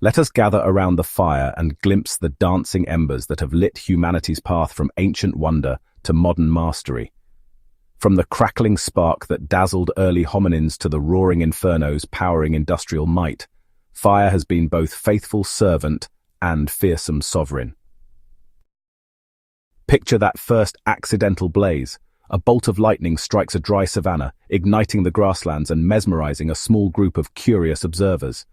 Let us gather around the fire and glimpse the dancing embers that have lit humanity's path from ancient wonder to modern mastery. From the crackling spark that dazzled early hominins to the roaring infernos powering industrial might, fire has been both faithful servant and fearsome sovereign. Picture that first accidental blaze. A bolt of lightning strikes a dry savanna, igniting the grasslands and mesmerizing a small group of curious observers.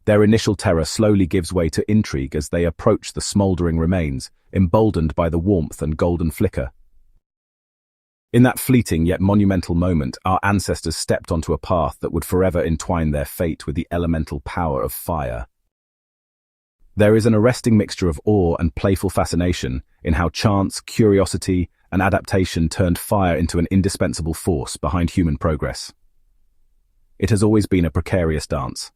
Their initial terror slowly gives way to intrigue as they approach the smoldering remains, emboldened by the warmth and golden flicker. In that fleeting yet monumental moment, our ancestors stepped onto a path that would forever entwine their fate with the elemental power of fire. There is an arresting mixture of awe and playful fascination in how chance, curiosity, and adaptation turned fire into an indispensable force behind human progress. It has always been a precarious dance,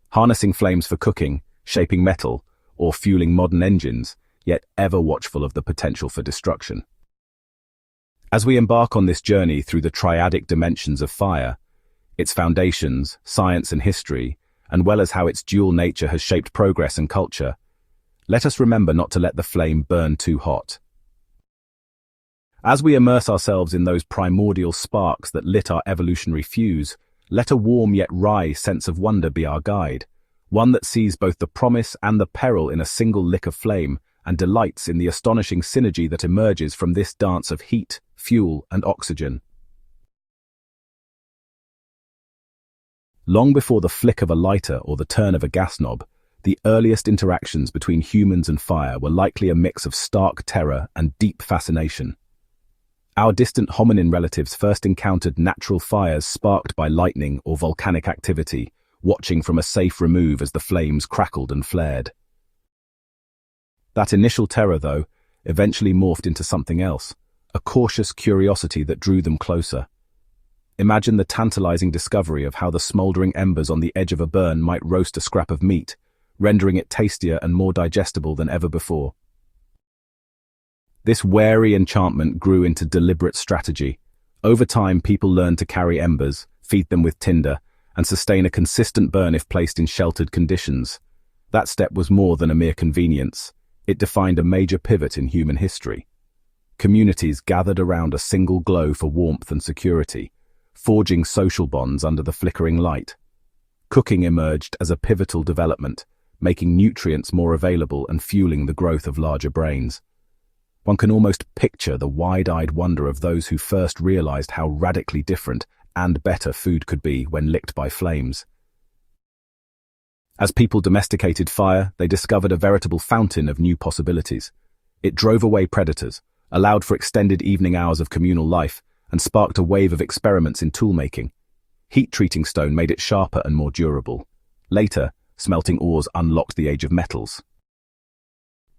harnessing flames for cooking, shaping metal, or fueling modern engines, yet ever watchful of the potential for destruction. As we embark on this journey through the triadic dimensions of fire, its foundations, science and history, and well as how its dual nature has shaped progress and culture, let us remember not to let the flame burn too hot. As we immerse ourselves in those primordial sparks that lit our evolutionary fuse, let a warm yet wry sense of wonder be our guide, one that sees both the promise and the peril in a single lick of flame and delights in the astonishing synergy that emerges from this dance of heat, fuel, and oxygen. Long before the flick of a lighter or the turn of a gas knob, the earliest interactions between humans and fire were likely a mix of stark terror and deep fascination. Our distant hominin relatives first encountered natural fires sparked by lightning or volcanic activity, watching from a safe remove as the flames crackled and flared. That initial terror, though, eventually morphed into something else, a cautious curiosity that drew them closer. Imagine the tantalizing discovery of how the smoldering embers on the edge of a burn might roast a scrap of meat, rendering it tastier and more digestible than ever before. This wary enchantment grew into deliberate strategy. Over time, people learned to carry embers, feed them with tinder, and sustain a consistent burn if placed in sheltered conditions. That step was more than a mere convenience. It defined a major pivot in human history. Communities gathered around a single glow for warmth and security, forging social bonds under the flickering light. Cooking emerged as a pivotal development, making nutrients more available and fueling the growth of larger brains. One can almost picture the wide-eyed wonder of those who first realized how radically different and better food could be when licked by flames. As people domesticated fire, they discovered a veritable fountain of new possibilities. It drove away predators, allowed for extended evening hours of communal life, and sparked a wave of experiments in toolmaking. Heat-treating stone made it sharper and more durable. Later, smelting ores unlocked the age of metals.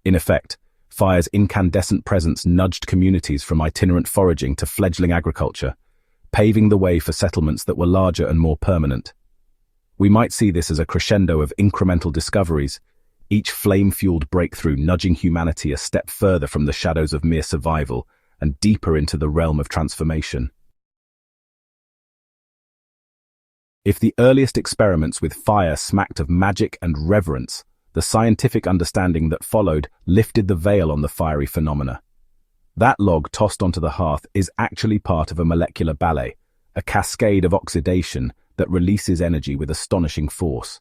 In effect, fire's incandescent presence nudged communities from itinerant foraging to fledgling agriculture, paving the way for settlements that were larger and more permanent. We might see this as a crescendo of incremental discoveries, each flame-fueled breakthrough nudging humanity a step further from the shadows of mere survival and deeper into the realm of transformation. If the earliest experiments with fire smacked of magic and reverence, the scientific understanding that followed lifted the veil on the fiery phenomena. That log tossed onto the hearth is actually part of a molecular ballet, a cascade of oxidation that releases energy with astonishing force.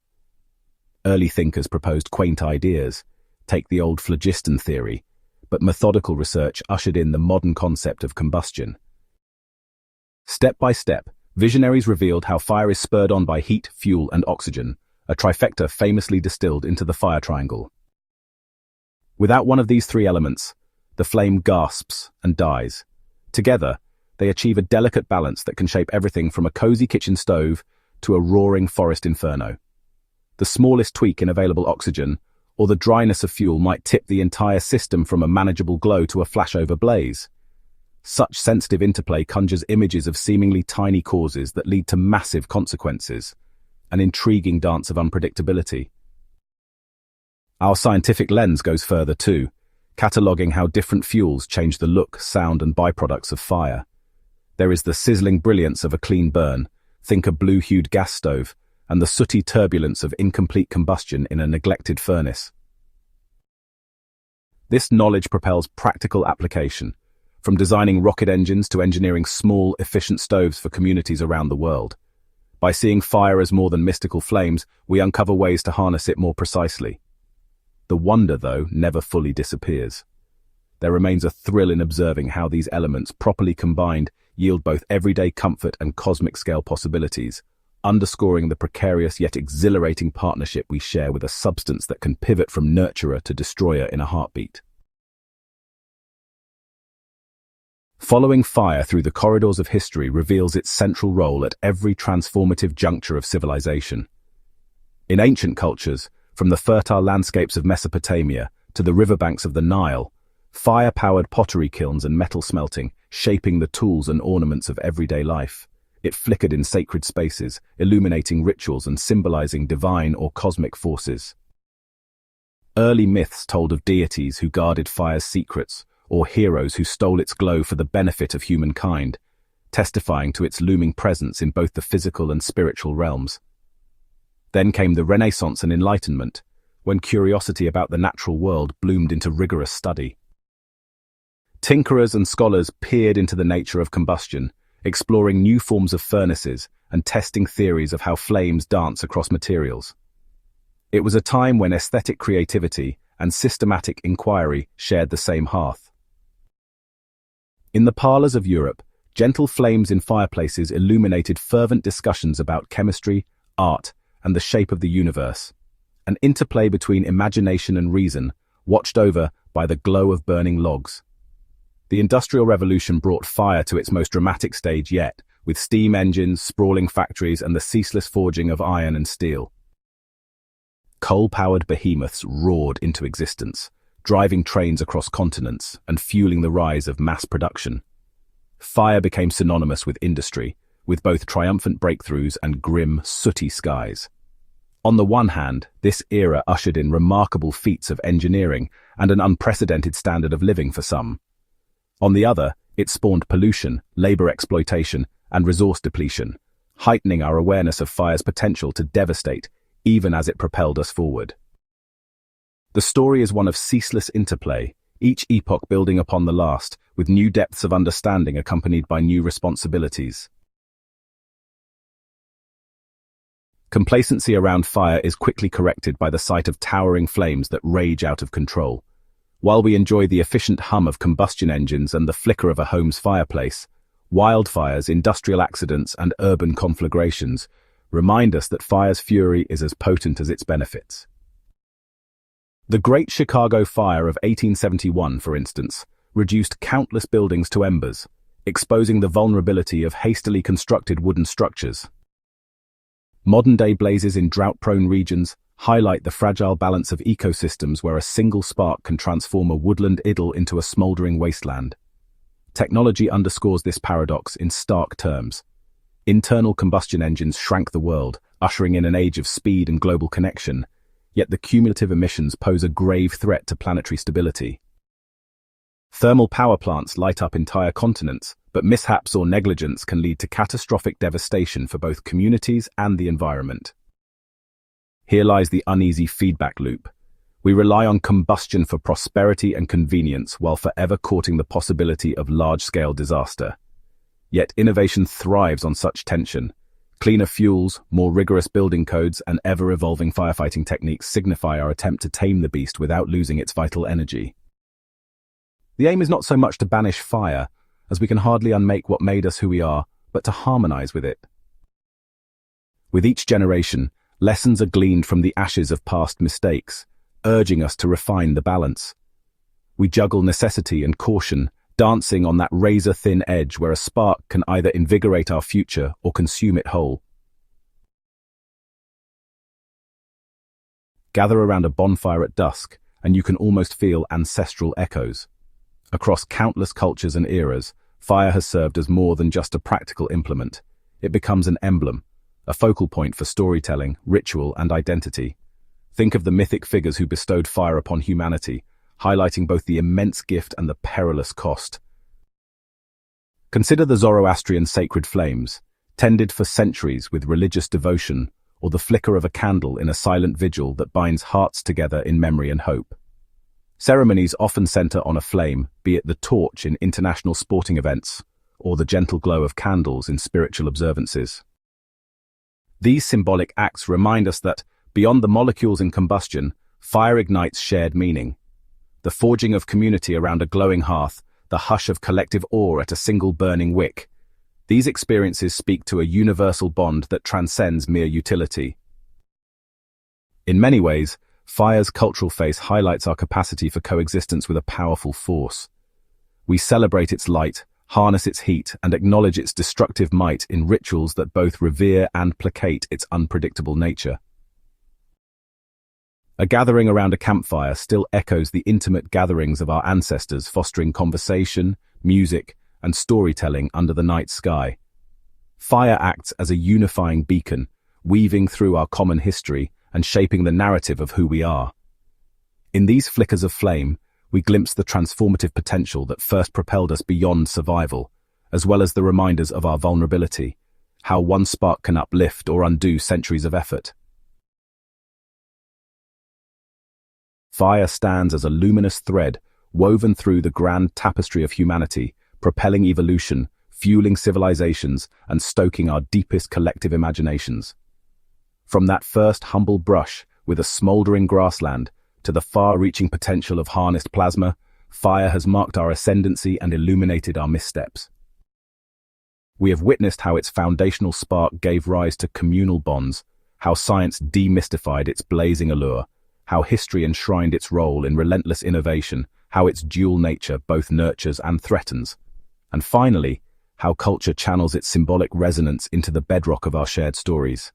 Early thinkers proposed quaint ideas, take the old phlogiston theory, but methodical research ushered in the modern concept of combustion. Step by step, visionaries revealed how fire is spurred on by heat, fuel, and oxygen, a trifecta famously distilled into the fire triangle. Without one of these three elements, the flame gasps and dies. Together, they achieve a delicate balance that can shape everything from a cozy kitchen stove to a roaring forest inferno. The smallest tweak in available oxygen, or the dryness of fuel, might tip the entire system from a manageable glow to a flashover blaze. Such sensitive interplay conjures images of seemingly tiny causes that lead to massive consequences, an intriguing dance of unpredictability. Our scientific lens goes further too, cataloguing how different fuels change the look, sound, and byproducts of fire. There is the sizzling brilliance of a clean burn, think a blue-hued gas stove, and the sooty turbulence of incomplete combustion in a neglected furnace. This knowledge propels practical application, from designing rocket engines to engineering small, efficient stoves for communities around the world. By seeing fire as more than mystical flames, we uncover ways to harness it more precisely. The wonder, though, never fully disappears. There remains a thrill in observing how these elements, properly combined, yield both everyday comfort and cosmic-scale possibilities, underscoring the precarious yet exhilarating partnership we share with a substance that can pivot from nurturer to destroyer in a heartbeat. Following fire through the corridors of history reveals its central role at every transformative juncture of civilization. In ancient cultures, from the fertile landscapes of Mesopotamia to the riverbanks of the Nile, fire-powered pottery kilns and metal smelting, shaping the tools and ornaments of everyday life. It flickered in sacred spaces, illuminating rituals and symbolizing divine or cosmic forces. Early myths told of deities who guarded fire's secrets, or heroes who stole its glow for the benefit of humankind, testifying to its looming presence in both the physical and spiritual realms. Then came the Renaissance and Enlightenment, when curiosity about the natural world bloomed into rigorous study. Tinkerers and scholars peered into the nature of combustion, exploring new forms of furnaces and testing theories of how flames dance across materials. It was a time when aesthetic creativity and systematic inquiry shared the same hearth. In the parlors of Europe, gentle flames in fireplaces illuminated fervent discussions about chemistry, art, and the shape of the universe, an interplay between imagination and reason, watched over by the glow of burning logs. The Industrial Revolution brought fire to its most dramatic stage yet, with steam engines, sprawling factories, and the ceaseless forging of iron and steel. Coal-powered behemoths roared into existence, driving trains across continents and fueling the rise of mass production. Fire became synonymous with industry, with both triumphant breakthroughs and grim, sooty skies. On the one hand, this era ushered in remarkable feats of engineering and an unprecedented standard of living for some. On the other, it spawned pollution, labor exploitation, and resource depletion, heightening our awareness of fire's potential to devastate, even as it propelled us forward. The story is one of ceaseless interplay, each epoch building upon the last, with new depths of understanding accompanied by new responsibilities. Complacency around fire is quickly corrected by the sight of towering flames that rage out of control. While we enjoy the efficient hum of combustion engines and the flicker of a home's fireplace, wildfires, industrial accidents, and urban conflagrations remind us that fire's fury is as potent as its benefits. The Great Chicago Fire of 1871, for instance, reduced countless buildings to embers, exposing the vulnerability of hastily constructed wooden structures. Modern-day blazes in drought-prone regions highlight the fragile balance of ecosystems where a single spark can transform a woodland idyll into a smoldering wasteland. Technology underscores this paradox in stark terms. Internal combustion engines shrank the world, ushering in an age of speed and global connection, yet the cumulative emissions pose a grave threat to planetary stability. Thermal power plants light up entire continents, but mishaps or negligence can lead to catastrophic devastation for both communities and the environment. Here lies the uneasy feedback loop. We rely on combustion for prosperity and convenience while forever courting the possibility of large-scale disaster. Yet innovation thrives on such tension. Cleaner fuels, more rigorous building codes, and ever-evolving firefighting techniques signify our attempt to tame the beast without losing its vital energy. The aim is not so much to banish fire, as we can hardly unmake what made us who we are, but to harmonize with it. With each generation, lessons are gleaned from the ashes of past mistakes, urging us to refine the balance. We juggle necessity and caution, dancing on that razor-thin edge where a spark can either invigorate our future or consume it whole. Gather around a bonfire at dusk, and you can almost feel ancestral echoes. Across countless cultures and eras, fire has served as more than just a practical implement. It becomes an emblem, a focal point for storytelling, ritual, and identity. Think of the mythic figures who bestowed fire upon humanity, highlighting both the immense gift and the perilous cost. Consider the Zoroastrian sacred flames, tended for centuries with religious devotion, or the flicker of a candle in a silent vigil that binds hearts together in memory and hope. Ceremonies often center on a flame, be it the torch in international sporting events, or the gentle glow of candles in spiritual observances. These symbolic acts remind us that, beyond the molecules in combustion, fire ignites shared meaning. The forging of community around a glowing hearth, the hush of collective awe at a single burning wick. These experiences speak to a universal bond that transcends mere utility. In many ways, fire's cultural face highlights our capacity for coexistence with a powerful force. We celebrate its light, harness its heat, and acknowledge its destructive might in rituals that both revere and placate its unpredictable nature. A gathering around a campfire still echoes the intimate gatherings of our ancestors, fostering conversation, music, and storytelling under the night sky. Fire acts as a unifying beacon, weaving through our common history and shaping the narrative of who we are. In these flickers of flame, we glimpse the transformative potential that first propelled us beyond survival, as well as the reminders of our vulnerability, how one spark can uplift or undo centuries of effort. Fire stands as a luminous thread woven through the grand tapestry of humanity, propelling evolution, fueling civilizations, and stoking our deepest collective imaginations. From that first humble brush with a smoldering grassland to the far-reaching potential of harnessed plasma, fire has marked our ascendancy and illuminated our missteps. We have witnessed how its foundational spark gave rise to communal bonds, how science demystified its blazing allure, how history enshrined its role in relentless innovation, how its dual nature both nurtures and threatens, and finally, how culture channels its symbolic resonance into the bedrock of our shared stories.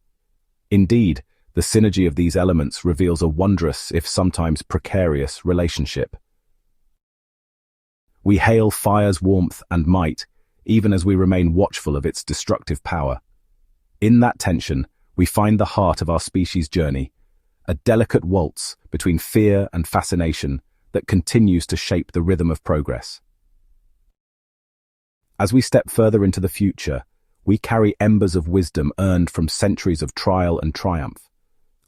Indeed, the synergy of these elements reveals a wondrous, if sometimes precarious, relationship. We hail fire's warmth and might, even as we remain watchful of its destructive power. In that tension, we find the heart of our species' journey, a delicate waltz between fear and fascination that continues to shape the rhythm of progress. As we step further into the future, we carry embers of wisdom earned from centuries of trial and triumph.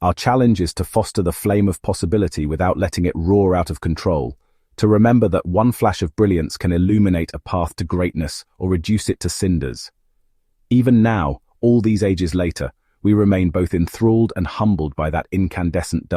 Our challenge is to foster the flame of possibility without letting it roar out of control, to remember that one flash of brilliance can illuminate a path to greatness or reduce it to cinders. Even now, all these ages later, we remain both enthralled and humbled by that incandescent